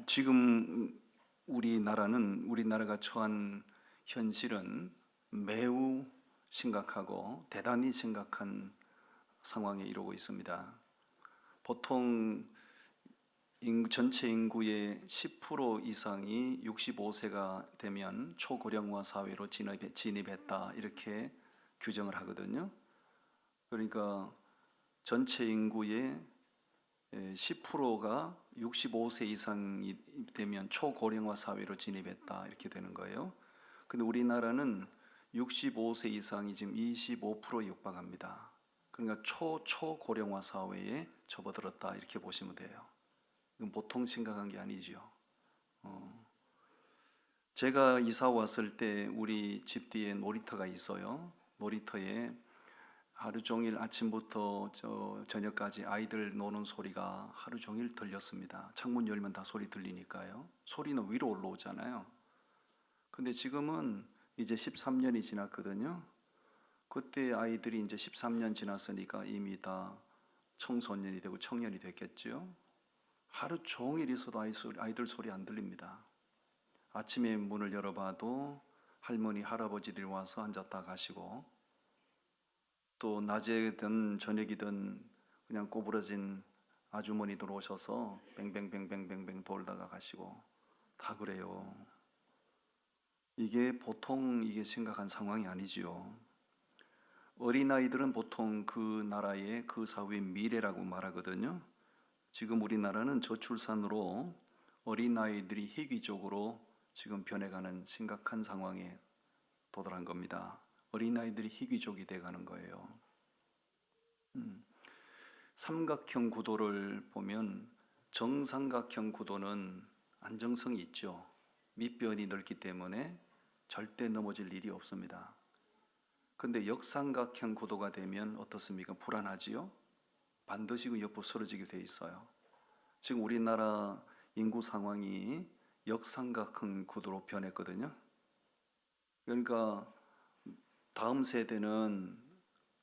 지금 우리나라가 처한 현실은 매우 심각하고 대단히 심각한 상황에 이르고 있습니다. 보통 전체 인구의 10% 이상이 65세가 되면 초고령화 사회로 진입했다 이렇게 규정을 하거든요. 그러니까 전체 인구의 10%가 65세 이상이 되면 초고령화 사회로 진입했다 이렇게 되는 거예요. 근데 우리나라는 65세 이상이 지금 25%에 육박합니다. 그러니까 초고령화 사회에 접어들었다 이렇게 보시면 돼요. 이건 보통 심각한 게 아니죠. 제가 이사 왔을 때 우리 집 뒤에 놀이터가 있어요. 놀이터에 하루 종일 아침부터 저녁까지 아이들 노는 소리가 하루 종일 들렸습니다. 창문 열면 다 소리 들리니까요. 소리는 위로 올라오잖아요. 근데 지금은 이제 13년이 지났거든요. 그때 아이들이 이제 13년 지났으니까 이미 다 청소년이 되고 청년이 됐겠죠. 하루 종일 있어도 아이들 소리 안 들립니다. 아침에 문을 열어봐도 할머니, 할아버지들이 와서 앉았다 가시고, 또 낮에든 저녁이든 그냥 꼬부러진 아주머니들 오셔서 뱅뱅뱅뱅뱅뱅 돌다가 가시고 다 그래요. 이게 보통 심각한 상황이 아니지요. 어린아이들은 보통 그 나라의 그 사회의 미래라고 말하거든요. 지금 우리나라는 저출산으로 어린아이들이 희귀적으로 지금 변해가는 심각한 상황에 도달한 겁니다. 어린아이들이 희귀족이 돼가는 거예요. 삼각형 구도를 보면 정삼각형 구도는 안정성이 있죠. 밑변이 넓기 때문에 절대 넘어질 일이 없습니다. 근데 역삼각형 구도가 되면 어떻습니까? 불안하지요? 반드시 그 옆으로 쓰러지게 돼 있어요. 지금 우리나라 인구 상황이 역삼각형 구도로 변했거든요. 그러니까 다음 세대는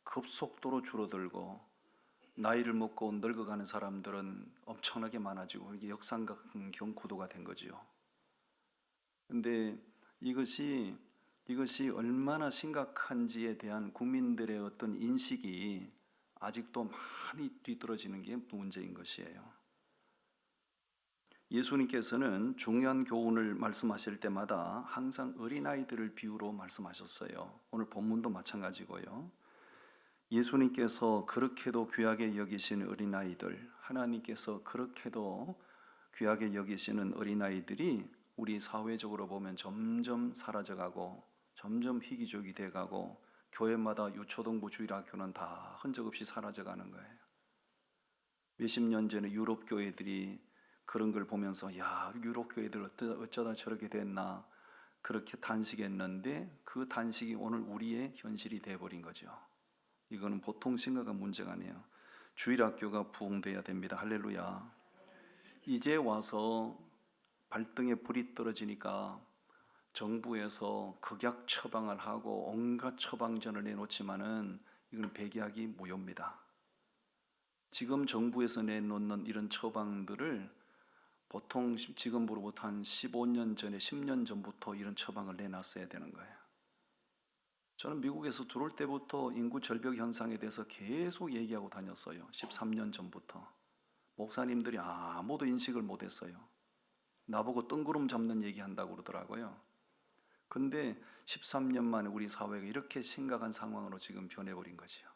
급속도로 줄어들고 나이를 먹고 늙어가는 사람들은 엄청나게 많아지고 이게 역삼각형 구도가 된 거지요. 근데 이것이 얼마나 심각한지에 대한 국민들의 어떤 인식이 아직도 많이 뒤떨어지는 게 문제인 것이에요. 예수님께서는 중요한 교훈을 말씀하실 때마다 항상 어린아이들을 비유로 말씀하셨어요. 오늘 본문도 마찬가지고요. 예수님께서 그렇게도 귀하게 여기시는 어린아이들, 하나님께서 그렇게도 귀하게 여기시는 어린아이들이 우리 사회적으로 보면 점점 사라져가고 점점 희귀족이 돼가고 교회마다 유초동부 주일학교는 다 흔적 없이 사라져가는 거예요. 몇십 년 전에 유럽 교회들이 그런 걸 보면서 야, 유럽 교회들 어쩌다 저렇게 됐나 그렇게 단식했는데 그 단식이 오늘 우리의 현실이 돼버린 거죠. 이거는 보통 심각한 문제가 아니에요. 주일학교가 부흥돼야 됩니다. 할렐루야. 이제 와서 발등에 불이 떨어지니까 정부에서 극약 처방을 하고 온갖 처방전을 내놓지만은 이건 백약이 무효입니다. 지금 정부에서 내놓는 이런 처방들을 보통 지금으로부터 한 15년 전에 10년 전부터 이런 처방을 내놨어야 되는 거예요. 저는 미국에서 들어올 때부터 인구 절벽 현상에 대해서 계속 얘기하고 다녔어요. 13년 전부터. 목사님들이 아무도 인식을 못했어요. 나보고 뜬구름 잡는 얘기한다고 그러더라고요. 근데 13년 만에 우리 사회가 이렇게 심각한 상황으로 지금 변해버린 거죠.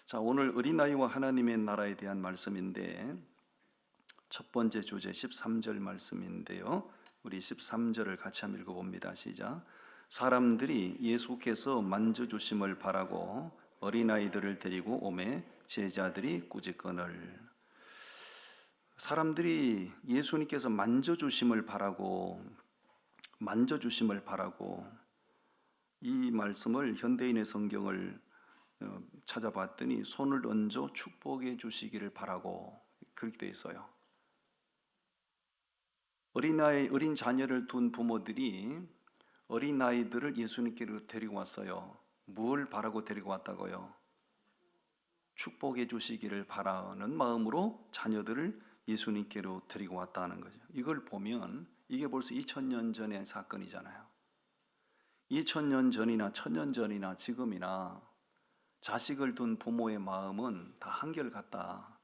자, 오늘 어린아이와 하나님의 나라에 대한 말씀인데 첫 번째 주제 13절 말씀인데요. 우리 13절을 같이 한번 읽어봅니다. 시작. 사람들이 예수께서 만져주심을 바라고 어린아이들을 데리고 오매 제자들이 꾸짖거늘. 사람들이 예수님께서 만져주심을 바라고 이 말씀을 현대인의 성경을 찾아봤더니 손을 얹어 축복해 주시기를 바라고 그렇게 되어 있어요. 어린 자녀를 둔 부모들이 어린아이들을 예수님께로 데리고 왔어요. 뭘 바라고 데리고 왔다고요? 축복해 주시기를 바라는 마음으로 자녀들을 예수님께로 데리고 왔다는 거죠. 이걸 보면 이게 벌써 2000년 전의 사건이잖아요. 2000년 전이나 1000년 전이나 지금이나 자식을 둔 부모의 마음은 다 한결같다.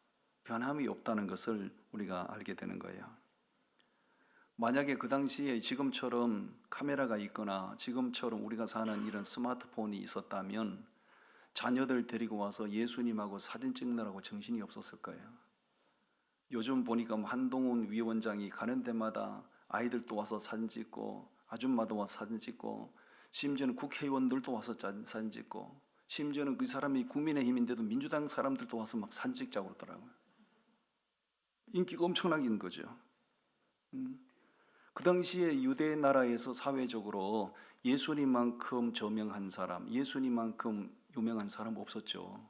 변함이 없다는 것을 우리가 알게 되는 거예요. 만약에 그 당시에 지금처럼 카메라가 있거나 지금처럼 우리가 사는 이런 스마트폰이 있었다면 자녀들 데리고 와서 예수님하고 사진 찍느라고 정신이 없었을 거예요. 요즘 보니까 한동훈 위원장이 가는 데마다 아이들도 와서 사진 찍고 아줌마도 와서 사진 찍고 심지어는 국회의원들도 와서 사진 찍고 심지어는 그 사람이 국민의힘인데도 민주당 사람들도 와서 막 사진 찍자고 그러더라고요. 인기가 엄청나게 있는 거죠. 그 당시에 유대 나라에서 사회적으로 예수님만큼 저명한 사람, 예수님만큼 유명한 사람 없었죠.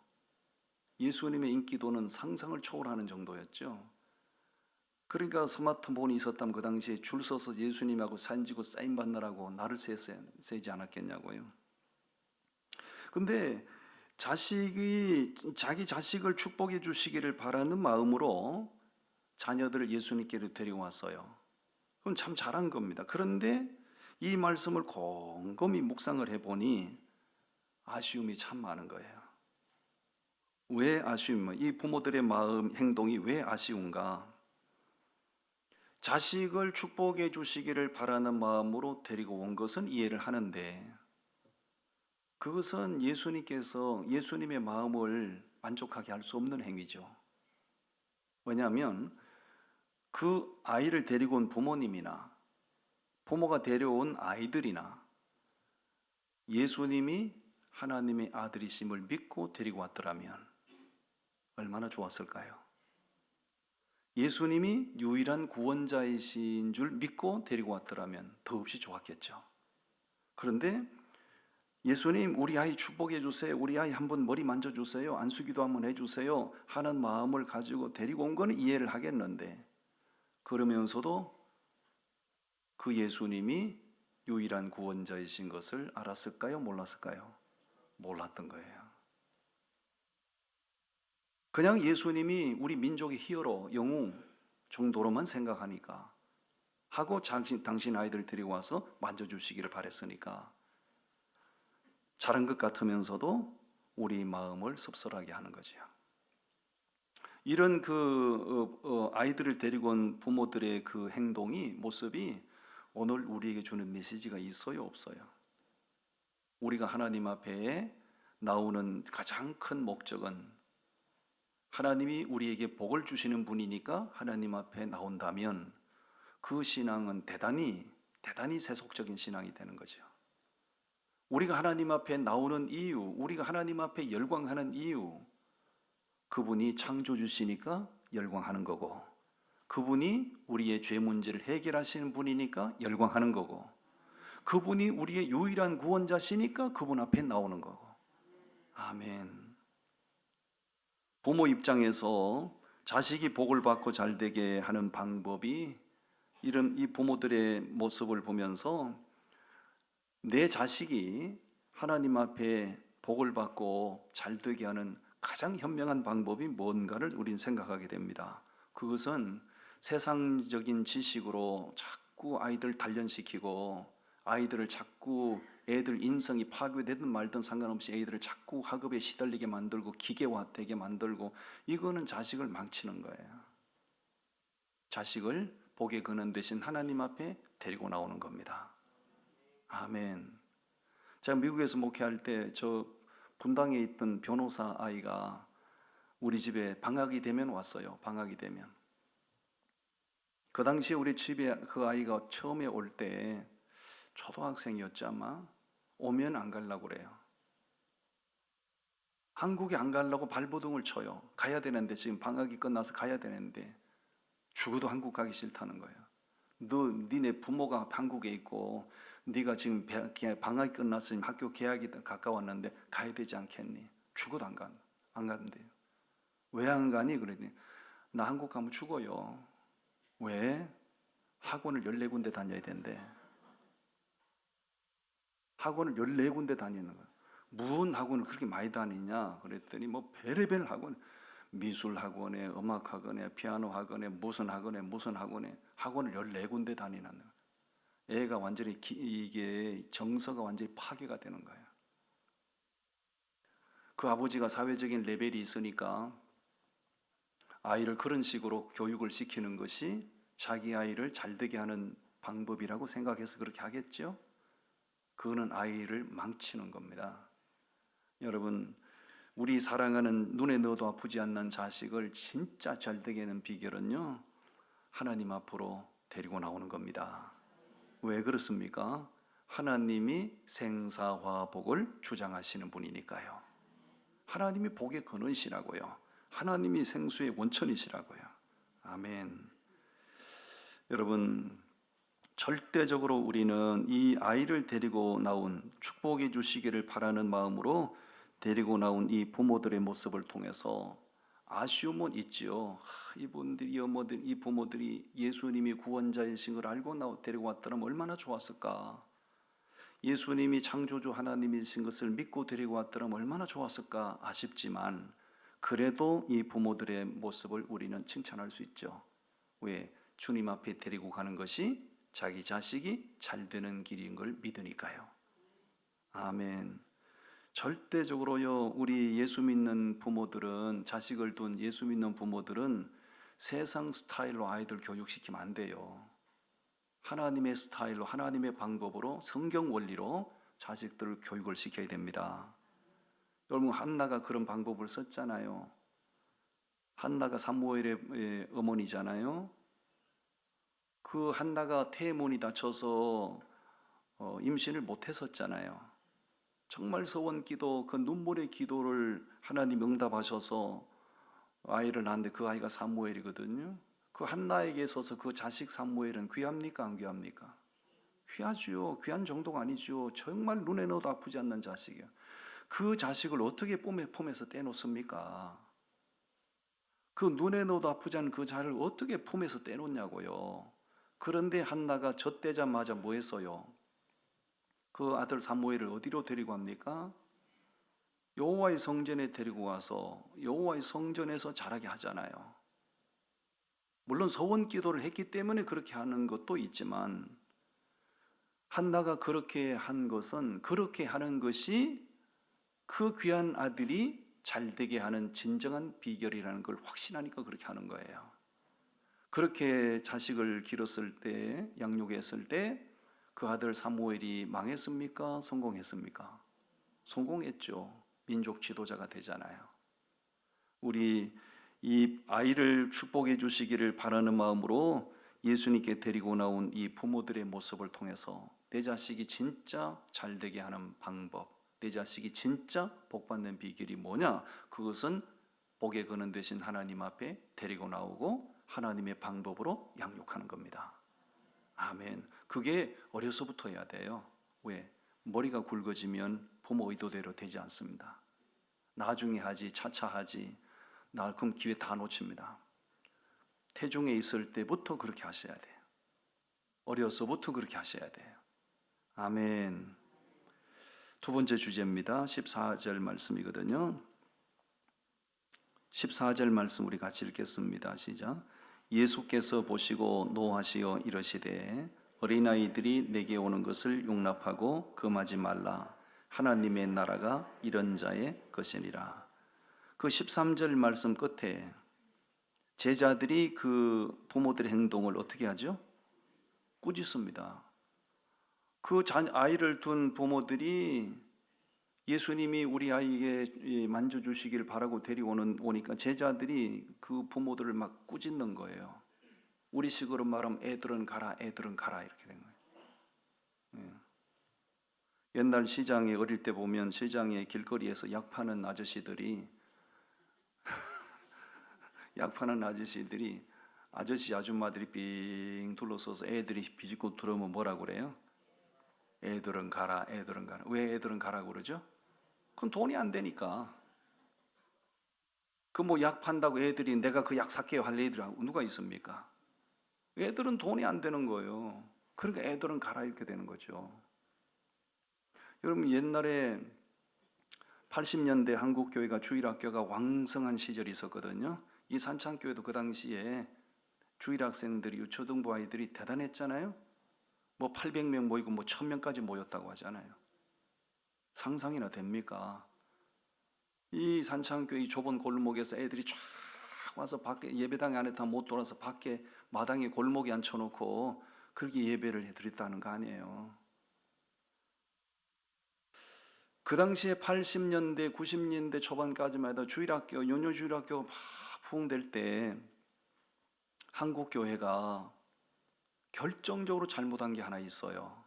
예수님의 인기도는 상상을 초월하는 정도였죠. 그러니까 스마트폰이 있었다면 그 당시에 줄 서서 예수님하고 사진 찍고 사인 받느라고 날을 새지 않았겠냐고요. 근데 자기 자식을 축복해 주시기를 바라는 마음으로 자녀들을 예수님께로 데려왔어요. 그건 참 잘한 겁니다. 그런데 이 말씀을 곰곰이 묵상을 해보니 아쉬움이 참 많은 거예요. 왜 아쉬움이? 이 부모들의 마음, 행동이 왜 아쉬운가? 자식을 축복해 주시기를 바라는 마음으로 데리고 온 것은 이해를 하는데 그것은 예수님의 마음을 만족하게 할 수 없는 행위죠. 왜냐하면 그 아이를 데리고 온 부모님이나 부모가 데려온 아이들이나 예수님이 하나님의 아들이심을 믿고 데리고 왔더라면 얼마나 좋았을까요? 예수님이 유일한 구원자이신 줄 믿고 데리고 왔더라면 더없이 좋았겠죠. 그런데 예수님 우리 아이 축복해 주세요. 우리 아이 한번 머리 만져주세요. 안수기도 한번 해주세요. 하는 마음을 가지고 데리고 온 건 이해를 하겠는데 그러면서도 그 예수님이 유일한 구원자이신 것을 알았을까요? 몰랐을까요? 몰랐던 거예요. 그냥 예수님이 우리 민족의 히어로, 영웅 정도로만 생각하니까 하고 당신 아이들 데리고 와서 만져주시기를 바랬으니까 잘한 것 같으면서도 우리 마음을 섭섭하게 하는 거죠. 이런 아이들을 데리고 온 부모들의 그 행동이, 모습이 오늘 우리에게 주는 메시지가 있어요, 없어요? 우리가 하나님 앞에 나오는 가장 큰 목적은 하나님이 우리에게 복을 주시는 분이니까 하나님 앞에 나온다면 그 신앙은 대단히 세속적인 신앙이 되는 거죠. 우리가 하나님 앞에 나오는 이유, 우리가 하나님 앞에 열광하는 이유, 그분이 창조주시니까 열광하는 거고 그분이 우리의 죄 문제를 해결하시는 분이니까 열광하는 거고 그분이 우리의 유일한 구원자시니까 그분 앞에 나오는 거고. 아멘. 부모 입장에서 자식이 복을 받고 잘되게 하는 방법이 이 부모들의 모습을 보면서 내 자식이 하나님 앞에 복을 받고 잘되게 하는 가장 현명한 방법이 뭔가를 우리는 생각하게 됩니다. 그것은 세상적인 지식으로 자꾸 아이들 단련시키고 아이들을 자꾸 애들 인성이 파괴되든 말든 상관없이 애들을 자꾸 학업에 시달리게 만들고 기계화되게 만들고 이거는 자식을 망치는 거예요. 자식을 복의 근원 되신 하나님 앞에 데리고 나오는 겁니다. 아멘. 제가 미국에서 목회할 때 저 분당에 있던 변호사 아이가 우리 집에 방학이 되면 왔어요. 방학이 되면. 그 당시에 우리 집에 그 아이가 처음에 올 때 초등학생이었지 아마. 오면 안 가려고 그래요. 한국에 안 가려고 발버둥을 쳐요. 가야 되는데 지금 방학이 끝나서 가야 되는데 죽어도 한국 가기 싫다는 거예요. 니네 부모가 한국에 있고 네가 지금 방학이 끝났으니 학교 개학이 가까웠는데 가야 되지 않겠니? 죽어도 안 간대요. 왜 안 가니? 그러더니 나 한국 가면 죽어요. 왜? 학원을 14군데 다녀야 된대. 학원을 14군데 다니는 거예요. 무슨 학원을 그렇게 많이 다니냐? 그랬더니 뭐 별의별 학원, 미술 학원에, 음악 학원에, 피아노 학원에, 무슨 학원에 학원을 14군데 다니는 거예요. 애가 완전히 이게 정서가 완전히 파괴가 되는 거예요. 그 아버지가 사회적인 레벨이 있으니까 아이를 그런 식으로 교육을 시키는 것이 자기 아이를 잘되게 하는 방법이라고 생각해서 그렇게 하겠죠? 그거는 아이를 망치는 겁니다. 여러분, 우리 사랑하는 눈에 넣어도 아프지 않는 자식을 진짜 잘되게 하는 비결은요, 하나님 앞으로 데리고 나오는 겁니다. 왜 그렇습니까? 하나님이 생사화복을 주장하시는 분이니까요. 하나님이 복의 근원이시라고요. 하나님이 생수의 원천이시라고요. 아멘. 여러분, 절대적으로 우리는 이 아이를 데리고 나온, 축복해 주시기를 바라는 마음으로 데리고 나온 이 부모들의 모습을 통해서 아쉬움은 있지요. 이분들이, 어머들, 이 부모들이 예수님이 구원자이신 걸 알고 데리고 왔더라면 얼마나 좋았을까. 예수님이 창조주 하나님이신 것을 믿고 데리고 왔더라면 얼마나 좋았을까 아쉽지만, 그래도 이 부모들의 모습을 우리는 칭찬할 수 있죠. 왜? 주님 앞에 데리고 가는 것이 자기 자식이 잘 되는 길인 걸 믿으니까요. 아멘. 절대적으로요, 우리 예수 믿는 부모들은, 자식을 둔 예수 믿는 부모들은 세상 스타일로 아이들 교육시키면 안 돼요. 하나님의 스타일로, 하나님의 방법으로, 성경 원리로 자식들을 교육을 시켜야 됩니다. 여러분, 한나가 그런 방법을 썼잖아요. 한나가 사무엘의 어머니잖아요. 그 한나가 태문이 닫혀서 임신을 못했었잖아요. 정말 서원기도, 그 눈물의 기도를 하나님 응답하셔서 아이를 낳았는데 그 아이가 사무엘이거든요. 그 한나에게 있어서 그 자식 사무엘은 귀합니까, 안 귀합니까? 귀하지요. 귀한 정도가 아니죠. 정말 눈에 넣어도 아프지 않는 자식이에요. 그 자식을 어떻게 품에서 떼놓습니까? 그 눈에 넣어도 아프지 않은 그 자를 어떻게 품에서 떼놓냐고요. 그런데 한나가 젖대자마자 뭐 했어요? 그 아들 사무엘을 어디로 데리고 갑니까? 여호와의 성전에 데리고 와서 여호와의 성전에서 자라게 하잖아요. 물론 서원 기도를 했기 때문에 그렇게 하는 것도 있지만, 한나가 그렇게 한 것은, 그렇게 하는 것이 그 귀한 아들이 잘되게 하는 진정한 비결이라는 걸 확신하니까 그렇게 하는 거예요. 그렇게 자식을 기렀을 때, 양육했을 때 그 아들 사무엘이 망했습니까? 성공했습니까? 성공했죠. 민족 지도자가 되잖아요. 우리 이 아이를 축복해 주시기를 바라는 마음으로 예수님께 데리고 나온 이 부모들의 모습을 통해서 내 자식이 진짜 잘되게 하는 방법, 내 자식이 진짜 복받는 비결이 뭐냐? 그것은 복의 근원 되신 하나님 앞에 데리고 나오고 하나님의 방법으로 양육하는 겁니다. 아멘. 그게 어려서부터 해야 돼요. 왜? 머리가 굵어지면 부모 의도대로 되지 않습니다. 나중에 하지, 차차 하지, 그럼 기회 다 놓칩니다. 태중에 있을 때부터 그렇게 하셔야 돼요. 어려서부터 그렇게 하셔야 돼요. 아멘. 두 번째 주제입니다. 14절 말씀이거든요. 14절 말씀 우리 같이 읽겠습니다. 시작. 예수께서 보시고 노하시어 이르시되 어린아이들이 내게 오는 것을 용납하고 금하지 말라. 하나님의 나라가 이런 자의 것이니라. 그 13절 말씀 끝에 제자들이 그 부모들의 행동을 어떻게 하죠? 꾸짖습니다. 그 아이를 둔 부모들이 예수님이 우리 아이에게 만져주시기를 바라고 오니까 제자들이 그 부모들을 막 꾸짖는 거예요. 우리식으로 말하면 애들은 가라, 애들은 가라 이렇게 된 거예요. 옛날 시장에 어릴 때 보면 시장에 길거리에서 약 파는 아저씨들이 아저씨 아줌마들이 빙 둘러서서 애들이 비집고 들어오면 뭐라고 그래요? 애들은 가라, 애들은 가라. 왜 애들은 가라고 그러죠? 그건 돈이 안 되니까. 그 뭐 약 판다고 애들이 내가 그 약 살게요 할 애들이 누가 있습니까? 애들은 돈이 안 되는 거예요. 그러니까 애들은 가라 이렇게 되는 거죠. 여러분, 옛날에 80년대 한국 교회가 주일학교가 왕성한 시절이 있었거든요. 이 산창교회도 그 당시에 주일학생들이 유초등부 아이들이 대단했잖아요. 뭐 800명 모이고 뭐 1000명까지 모였다고 하잖아요. 상상이나 됩니까? 이 산창교회 이 좁은 골목에서 애들이 쫙 와서 밖에 예배당 안에 다 못 돌아서 밖에 마당에 골목에 앉혀놓고 그렇게 예배를 해드렸다는 거 아니에요. 그 당시에 80년대 90년대 초반까지만 해도 주일학교 연요 주일학교가 막 부흥될 때 한국 교회가 결정적으로 잘못한 게 하나 있어요.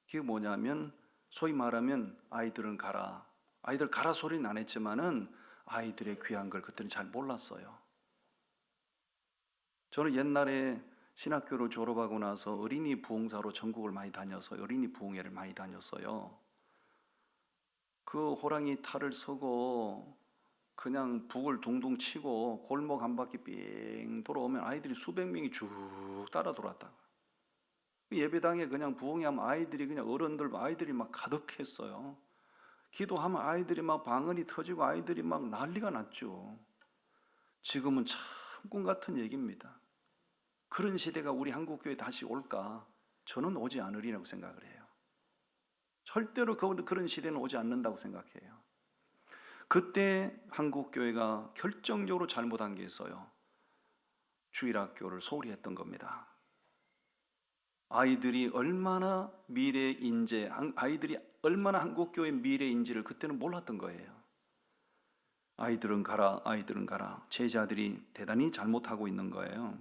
그게 뭐냐면 소위 말하면 아이들은 가라. 아이들 가라 소리는 안 했지만은 아이들의 귀한 걸 그때는 잘 몰랐어요. 저는 옛날에 신학교를 졸업하고 나서 어린이 부흥사로 전국을 많이 다녀서 어린이 부흥회를 많이 다녔어요. 그 호랑이 탈을 서고 그냥 북을 둥둥 치고 골목 한 바퀴 삥 돌아오면 아이들이 수백 명이 쭉 따라 돌았다고. 예배당에 그냥 부흥회하면 아이들이 그냥 어른들 아이들이 막 가득했어요. 기도하면 아이들이 막 방언이 터지고 아이들이 막 난리가 났죠. 지금은 참 꿈 같은 얘기입니다. 그런 시대가 우리 한국교회에 다시 올까? 저는 오지 않으리라고 생각을 해요. 절대로 그런 시대는 오지 않는다고 생각해요. 그때 한국교회가 결정적으로 잘못한 게 있어요. 주일학교를 소홀히 했던 겁니다. 아이들이 얼마나 미래의 인재, 아이들이 얼마나 한국교회의 미래의 인지를 그때는 몰랐던 거예요. 아이들은 가라, 아이들은 가라. 제자들이 대단히 잘못하고 있는 거예요.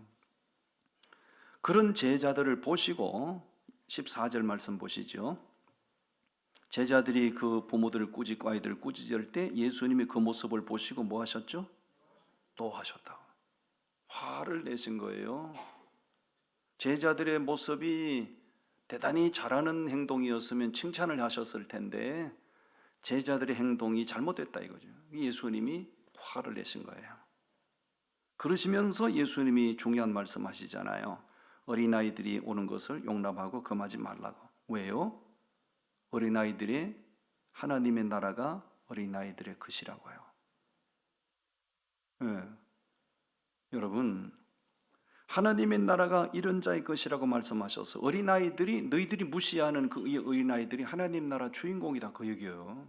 그런 제자들을 보시고 14절 말씀 보시죠. 제자들이 그 부모들을 꾸짖고 아이들을 꾸짖을 때 예수님이 그 모습을 보시고 뭐 하셨죠? 노하셨다고. 화를 내신 거예요. 제자들의 모습이 대단히 잘하는 행동이었으면 칭찬을 하셨을 텐데 제자들의 행동이 잘못됐다 이거죠. 예수님이 화를 내신 거예요. 그러시면서 예수님이 중요한 말씀 하시잖아요. 어린아이들이 오는 것을 용납하고 금하지 말라고. 왜요? 어린아이들의 하나님의 나라가 어린아이들의 것이라고요. 네. 여러분 하나님의 나라가 이런 자의 것이라고 말씀하셔서 어린아이들이 너희들이 무시하는 그 어린아이들이 하나님 나라 주인공이다 그 얘기예요.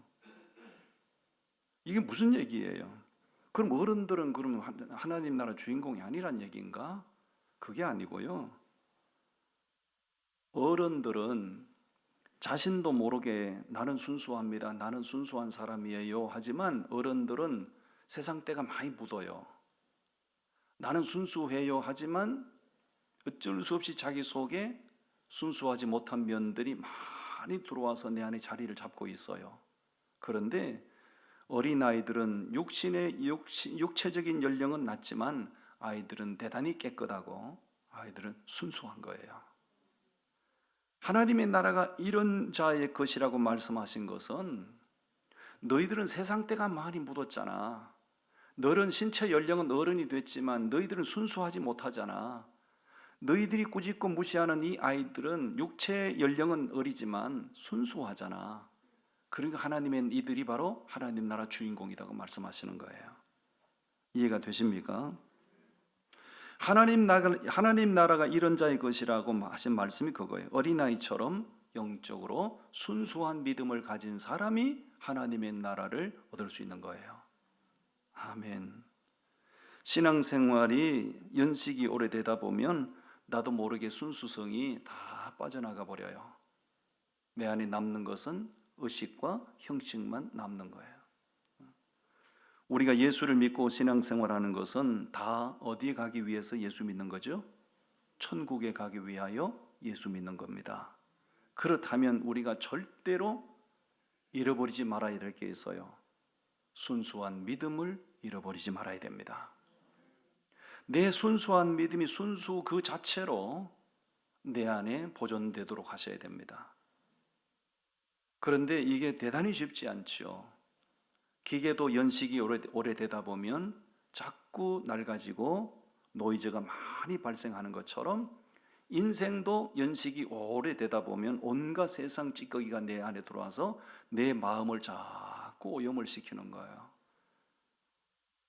이게 무슨 얘기예요? 그럼 어른들은 그러면 하나님 나라 주인공이 아니란 얘기인가? 그게 아니고요. 어른들은 자신도 모르게 나는 순수합니다. 나는 순수한 사람이에요. 하지만 어른들은 세상 때가 많이 묻어요. 나는 순수해요. 하지만 어쩔 수 없이 자기 속에 순수하지 못한 면들이 많이 들어와서 내 안에 자리를 잡고 있어요. 그런데 어린아이들은 육체적인 연령은 낮지만 아이들은 대단히 깨끗하고 아이들은 순수한 거예요. 하나님의 나라가 이런 자의 것이라고 말씀하신 것은 너희들은 세상 때가 많이 묻었잖아. 너는 신체 연령은 어른이 됐지만 너희들은 순수하지 못하잖아. 너희들이 꾸짖고 무시하는 이 아이들은 육체 연령은 어리지만 순수하잖아. 그러니까 하나님의 이들이 바로 하나님 나라 주인공이라고 말씀하시는 거예요. 이해가 되십니까? 하나님 나라가 이런 자의 것이라고 하신 말씀이 그거예요. 어린아이처럼 영적으로 순수한 믿음을 가진 사람이 하나님의 나라를 얻을 수 있는 거예요. 아멘. 신앙생활이 연식이 오래되다 보면 나도 모르게 순수성이 다 빠져나가 버려요. 내 안에 남는 것은 의식과 형식만 남는 거예요. 우리가 예수를 믿고 신앙생활하는 것은 다 어디에 가기 위해서 예수 믿는 거죠? 천국에 가기 위하여 예수 믿는 겁니다. 그렇다면 우리가 절대로 잃어버리지 말아야 될 게 있어요. 순수한 믿음을 잃어버리지 말아야 됩니다. 내 순수한 믿음이 순수 그 자체로 내 안에 보존되도록 하셔야 됩니다. 그런데 이게 대단히 쉽지 않죠. 기계도 연식이 오래되다 보면 자꾸 낡아지고 노이즈가 많이 발생하는 것처럼 인생도 연식이 오래되다 보면 온갖 세상 찌꺼기가 내 안에 들어와서 내 마음을 자꾸 자꾸 오염을 시키는 거예요.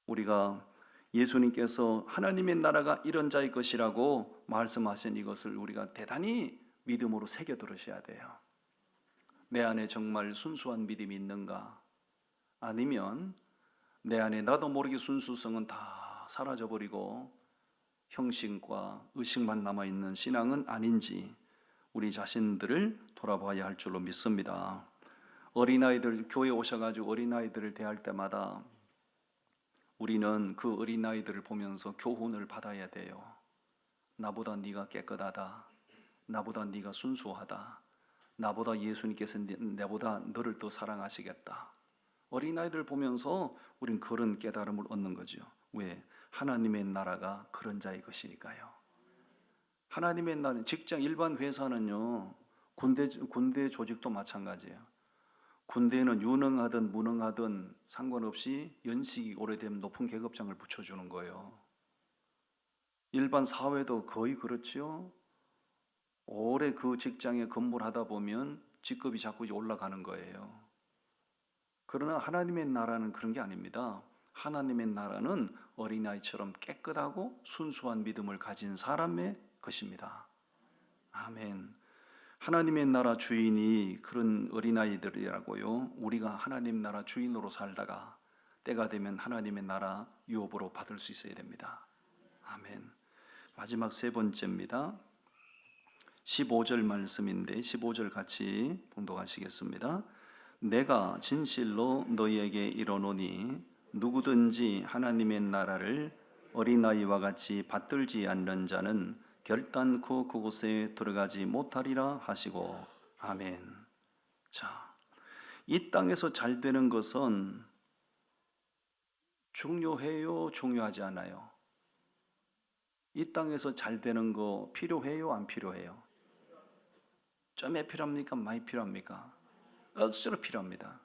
우리가 예수님께서 하나님의 나라가 이런 자의 것이라고 말씀하신 이것을 우리가 대단히 믿음으로 새겨 들으셔야 돼요. 내 안에 정말 순수한 믿음이 있는가? 아니면 내 안에 나도 모르게 순수성은 다 사라져버리고 형식과 의식만 남아있는 신앙은 아닌지 우리 자신들을 돌아봐야 할 줄로 믿습니다. 어린아이들, 교회에 오셔가지고 어린아이들을 대할 때마다 우리는 그 어린아이들을 보면서 교훈을 받아야 돼요. 나보다 네가 깨끗하다. 나보다 네가 순수하다. 나보다 예수님께서 내보다 너를 더 사랑하시겠다. 어린아이들 보면서 우린 그런 깨달음을 얻는 거죠. 왜? 하나님의 나라가 그런 자의 것이니까요. 하나님의 나라는 직장, 일반 회사는요, 군대 조직도 마찬가지예요. 군대는 유능하든 무능하든 상관없이 연식이 오래되면 높은 계급장을 붙여주는 거예요. 일반 사회도 거의 그렇지요. 오래 그 직장에 근무하다 보면 직급이 자꾸 올라가는 거예요. 그러나 하나님의 나라는 그런 게 아닙니다. 하나님의 나라는 어린아이처럼 깨끗하고 순수한 믿음을 가진 사람의 것입니다. 아멘. 하나님의 나라 주인이 그런 어린아이들이라고요. 우리가 하나님 나라 주인으로 살다가 때가 되면 하나님의 나라 유업으로 받을 수 있어야 됩니다. 아멘. 마지막 세 번째입니다. 15절 말씀인데 15절 같이 봉독하시겠습니다. 내가 진실로 너희에게 이르노니 누구든지 하나님의 나라를 어린아이와 같이 받들지 않는 자는 결단코 그곳에 들어가지 못하리라 하시고. 아멘. 자, 이 땅에서 잘 되는 것은 중요해요, 중요하지 않아요? 이 땅에서 잘 되는 거 필요해요, 안 필요해요? 좀에 필요합니까? 많이 필요합니까? 억수로 필요합니다.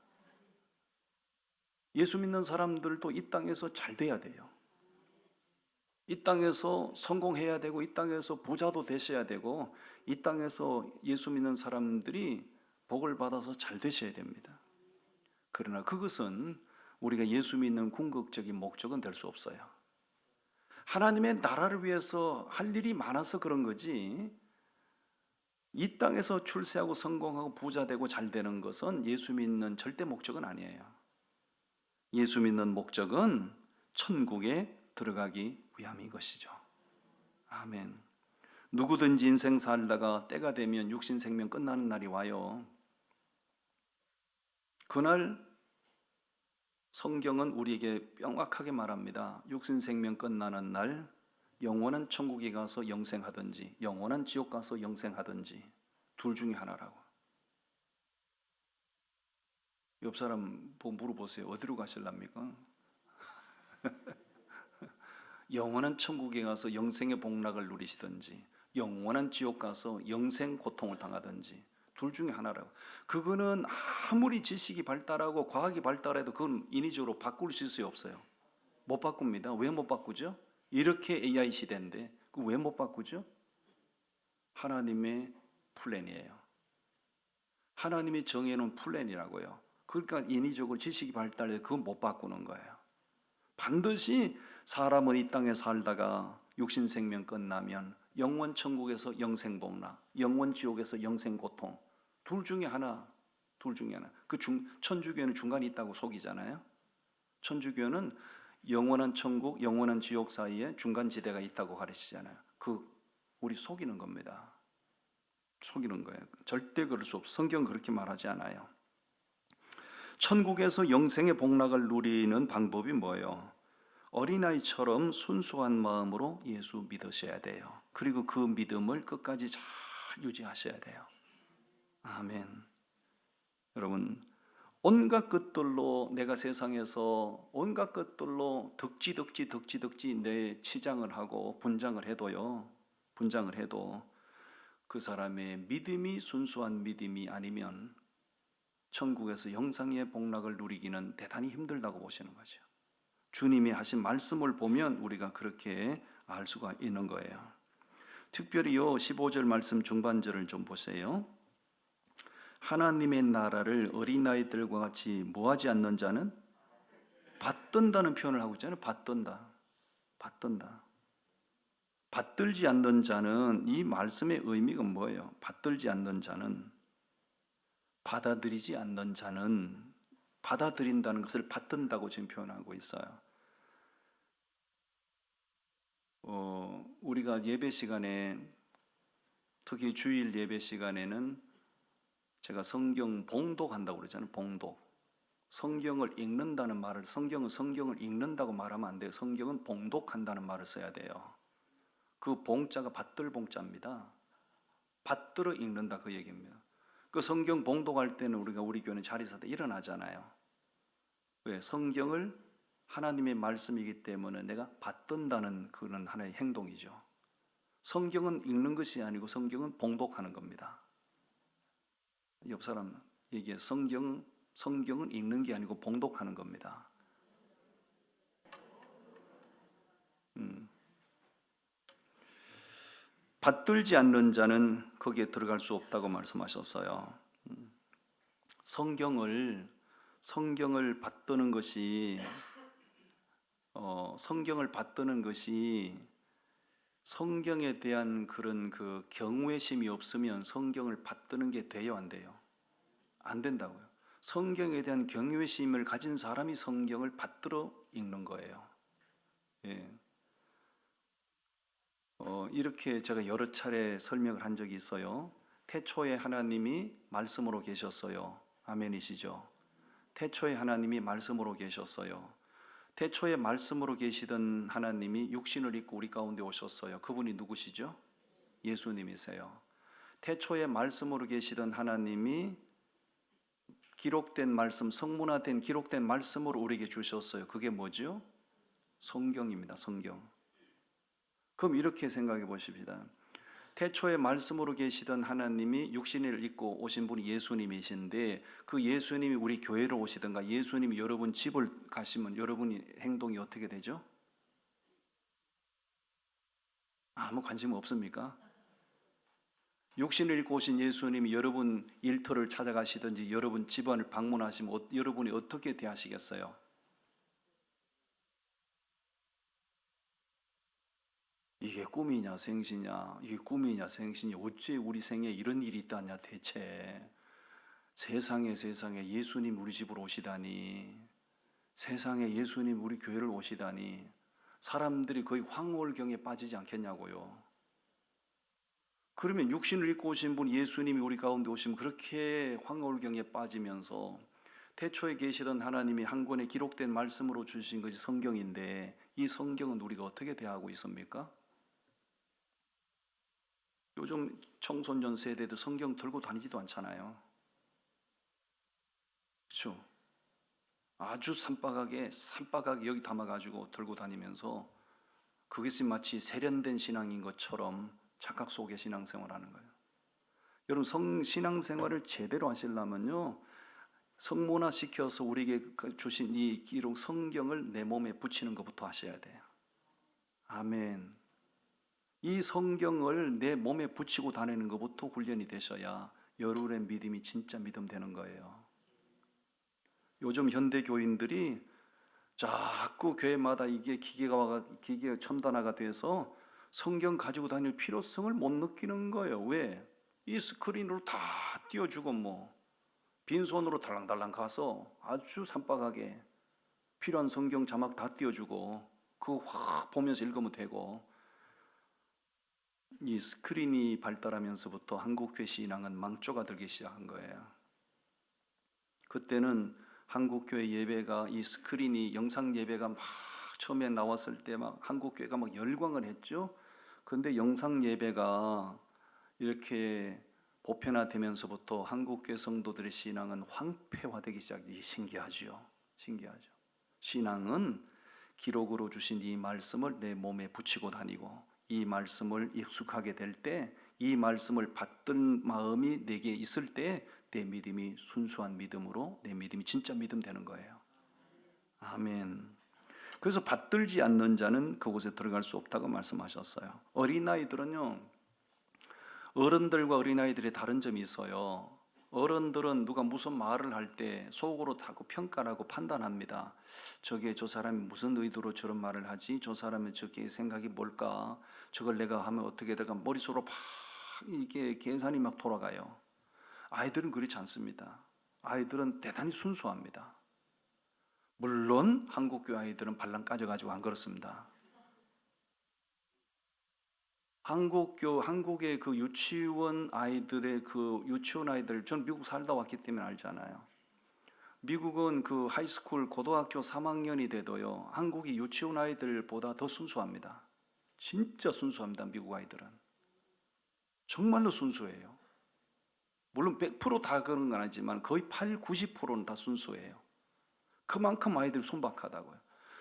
예수 믿는 사람들도 이 땅에서 잘 돼야 돼요. 이 땅에서 성공해야 되고, 이 땅에서 부자도 되셔야 되고, 이 땅에서 예수 믿는 사람들이 복을 받아서 잘 되셔야 됩니다. 그러나 그것은 우리가 예수 믿는 궁극적인 목적은 될 수 없어요. 하나님의 나라를 위해서 할 일이 많아서 그런 거지, 이 땅에서 출세하고 성공하고 부자 되고 잘 되는 것은 예수 믿는 절대 목적은 아니에요. 예수 믿는 목적은 천국에 들어가기 위함인 것이죠. 아멘. 누구든지 인생 살다가 때가 되면 육신 생명 끝나는 날이 와요. 그날 성경은 우리에게 명확하게 말합니다. 육신 생명 끝나는 날 영원한 천국에 가서 영생하든지 영원한 지옥 가서 영생하든지 둘 중에 하나라고. 옆 사람 보고 물어보세요. 어디로 가실랍니까? 영원한 천국에 가서 영생의 복락을 누리시든지 영원한 지옥 가서 영생 고통을 당하든지 둘 중에 하나라고. 그거는 아무리 지식이 발달하고 과학이 발달해도 그건 인위적으로 바꿀 수 없어요. 못 바꿉니다. 왜 못 바꾸죠? 이렇게 AI 시대인데 그 왜 못 바꾸죠? 하나님의 플랜이에요. 하나님이 정해놓은 플랜이라고요. 그러니까 인위적으로 지식이 발달해 그건 못 바꾸는 거예요. 반드시 사람은 이 땅에 살다가 육신 생명 끝나면 영원 천국에서 영생 복락, 영원 지옥에서 영생 고통 둘 중에 하나. 그 천주교는 중간에 있다고 속이잖아요. 천주교는 영원한 천국, 영원한 지옥 사이에 중간 지대가 있다고 가르치잖아요. 우리 속이는 겁니다. 속이는 거예요. 절대 그럴 수 없어. 성경 그렇게 말하지 않아요. 천국에서 영생의 복락을 누리는 방법이 뭐예요? 어린아이처럼 순수한 마음으로 예수 믿으셔야 돼요. 그리고 그 믿음을 끝까지 잘 유지하셔야 돼요. 아멘. 여러분, 온갖 것들로 내가 세상에서 온갖 것들로 덕지 내 치장을 하고 분장을 해도 그 사람의 믿음이 순수한 믿음이 아니면 천국에서 영생의 복락을 누리기는 대단히 힘들다고 보시는 거죠. 주님이 하신 말씀을 보면 우리가 그렇게 알 수가 있는 거예요. 특별히 요 15절 말씀 중반절을 좀 보세요. 하나님의 나라를 어린아이들과 같이 뭐하지 않는 자는 받든다는 표현을 하고 있잖아요. 받든다. 받든다. 받들지 않는 자는, 이 말씀의 의미가 뭐예요? 받들지 않는 자는, 받아들이지 않는 자는, 받아들인다는 것을 받든다고 지금 표현하고 있어요. 우리가 예배 시간에, 특히 주일 예배 시간에는 제가 성경 봉독한다고 그러잖아요. 봉독. 성경을 읽는다는 말을, 성경을 읽는다고 말하면 안 돼요. 성경은 봉독한다는 말을 써야 돼요. 그 봉자가 받들 봉자입니다. 받들어 읽는다, 그 얘기입니다. 그 성경 봉독할 때는 우리 교회는 자리에서 일어나잖아요. 왜? 성경을 하나님의 말씀이기 때문에 내가 받든다는 그런 하나의 행동이죠. 성경은 읽는 것이 아니고 성경은 봉독하는 겁니다. 옆 사람 얘기해. 성경은 읽는 게 아니고 봉독하는 겁니다. 받들지 않는 자는 거기에 들어갈 수 없다고 말씀하셨어요. 성경을 받드는 것이 성경에 대한 그런 그 경외심이 없으면 성경을 받드는 게 돼요, 안 돼요? 안 된다고요. 성경에 대한 경외심을 가진 사람이 성경을 받들어 읽는 거예요. 예. 이렇게 제가 여러 차례 설명을 한 적이 있어요. 태초에 하나님이 말씀으로 계셨어요. 아멘이시죠? 태초에 하나님이 말씀으로 계셨어요. 태초에 말씀으로 계시던 하나님이 육신을 입고 우리 가운데 오셨어요. 그분이 누구시죠? 예수님이세요. 태초에 말씀으로 계시던 하나님이 기록된 말씀, 성문화된 기록된 말씀으로 우리에게 주셨어요. 그게 뭐죠? 성경입니다. 성경. 그럼 이렇게 생각해 보십시다. 태초에 말씀으로 계시던 하나님이 육신을 입고 오신 분이 예수님이신데, 그 예수님이 우리 교회로 오시든가 예수님이 여러분 집을 가시면 여러분의 행동이 어떻게 되죠? 아무 관심 없습니까? 육신을 입고 오신 예수님이 여러분 일터를 찾아가시든지 여러분 집안을 방문하시면 여러분이 어떻게 대하시겠어요? 이게 꿈이냐 생시냐, 이게 꿈이냐 생시냐, 어째 우리 생에 이런 일이 있다냐 대체. 세상에 예수님 우리 집으로 오시다니, 세상에 예수님 우리 교회를 오시다니, 사람들이 거의 황홀경에 빠지지 않겠냐고요. 그러면 육신을 입고 오신 분 예수님이 우리 가운데 오시면 그렇게 황홀경에 빠지면서 태초에 계시던 하나님이 한 권에 기록된 말씀으로 주신 것이 성경인데, 이 성경은 우리가 어떻게 대하고 있습니까? 요즘 청소년 세대도 성경 들고 다니지도 않잖아요. 그렇죠? 아주 산박하게 여기 담아가지고 들고 다니면서 그것이 마치 세련된 신앙인 것처럼 착각 속의 신앙생활하는 거예요. 여러분, 신앙생활을 제대로 하시려면요, 성문화 시켜서 우리에게 주신 이 기록 성경을 내 몸에 붙이는 것부터 하셔야 돼요. 아멘. 이 성경을 내 몸에 붙이고 다니는 것부터 훈련이 되셔야 여러분의 믿음이 진짜 믿음 되는 거예요. 요즘 현대 교인들이 자꾸 교회마다 이게 기계가 첨단화가 돼서 성경 가지고 다닐 필요성을 못 느끼는 거예요. 왜? 이 스크린으로 다 띄워주고 빈손으로 달랑달랑 가서 아주 산박하게 필요한 성경 자막 다 띄워주고 그거 확 보면서 읽으면 되고, 이 스크린이 발달하면서부터 한국교회 신앙은 망조가 들기 시작한 거예요. 그때는 한국교회 예배가, 이 스크린이 영상 예배가 막 처음에 나왔을 때 막 한국교회가 막 열광을 했죠. 그런데 영상 예배가 이렇게 보편화되면서부터 한국교회 성도들의 신앙은 황폐화되기 시작해. 신기하죠. 신앙은 기록으로 주신 이 말씀을 내 몸에 붙이고 다니고, 이 말씀을 익숙하게 될 때, 이 말씀을 받던 마음이 내게 있을 때 내 믿음이 순수한 믿음으로, 내 믿음이 진짜 믿음 되는 거예요. 아멘. 그래서 받들지 않는 자는 그곳에 들어갈 수 없다고 말씀하셨어요. 어린아이들은요, 어른들과 어린아이들의 다른 점이 있어요. 어른들은 누가 무슨 말을 할 때 속으로 자꾸 평가를 하고 판단합니다. 저게 저 사람이 무슨 의도로 저런 말을 하지? 저 사람의 저게 생각이 뭘까? 저걸 내가 하면 어떻게 될까? 머릿속으로 막 이게 계산이 막 돌아가요. 아이들은 그렇지 않습니다. 아이들은 대단히 순수합니다. 물론 한국교 아이들은 발랑 까져가지고 안 그렇습니다. 한국의 그 유치원 아이들의 그 유치원 아이들, 전 미국 살다 왔기 때문에 알잖아요. 미국은 그 하이스쿨 고등학교 3학년이 돼도요, 한국이 유치원 아이들보다 더 순수합니다. 진짜 순수합니다. 미국 아이들은 정말로 순수해요. 물론 100%다 그런 건 아니지만 거의 8, 90%는 다 순수해요. 그만큼 아이들 순박하다고요.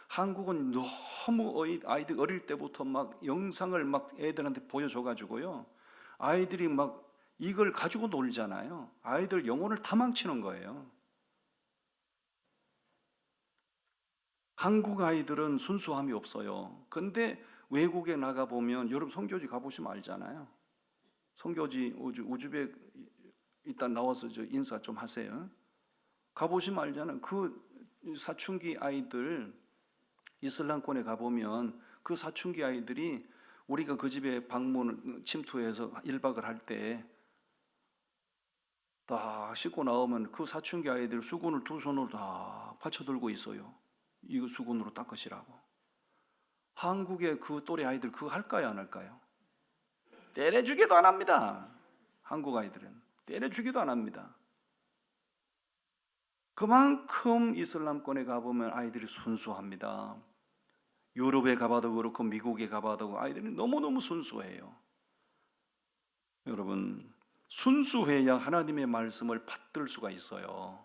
한국은 너무 아이들 어릴 때부터 막 영상을 막 애들한테 보여줘가지고요, 아이들이 막 이걸 가지고 놀잖아요. 아이들 영혼을 다 망치는 거예요. 한국 아이들은 순수함이 없어요. 근데 외국에 나가보면, 여러분 선교지 가보시면 알잖아요. 선교지 우즈벡 일단 나와서 저 인사 좀 하세요. 가보시면 알잖아요. 그 사춘기 아이들, 이슬람권에 가보면 그 사춘기 아이들이 우리가 그 집에 방문 침투해서 1박을 할 때 다 씻고 나오면 그 사춘기 아이들 수건을 두 손으로 다 받쳐들고 있어요. 이거 수건으로 닦으시라고. 한국의 그 또래 아이들 그거 할까요, 안 할까요? 때려주기도 안 합니다. 한국 아이들은 때려주기도 안 합니다. 그만큼 이슬람권에 가보면 아이들이 순수합니다. 유럽에 가봐도 그렇고 미국에 가봐도 아이들이 너무너무 순수해요. 여러분, 순수해야 하나님의 말씀을 받들 수가 있어요.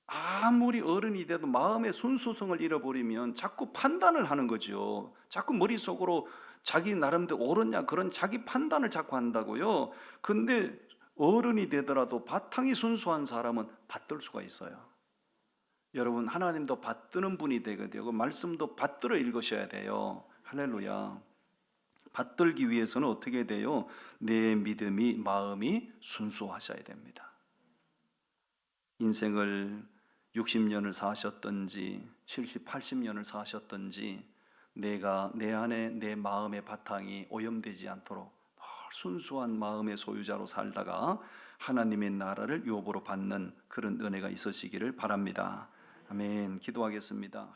아무리 어른이 돼도 마음의 순수성을 잃어버리면 자꾸 판단을 하는 거죠. 자꾸 머릿속으로 자기 나름대로 옳으냐 그런 자기 판단을 자꾸 한다고요. 근데 어른이 되더라도 바탕이 순수한 사람은 받들 수가 있어요. 여러분, 하나님도 받드는 분이 되게 되고 말씀도 받들어 읽으셔야 돼요. 할렐루야. 받들기 위해서는 어떻게 돼요? 내 믿음이, 마음이 순수하셔야 됩니다. 인생을 60년을 사셨든지 70, 80년을 사셨든지 내가 내 안에 내 마음의 바탕이 오염되지 않도록 순수한 마음의 소유자로 살다가 하나님의 나라를 유업으로 받는 그런 은혜가 있으시기를 바랍니다. 아멘. 기도하겠습니다.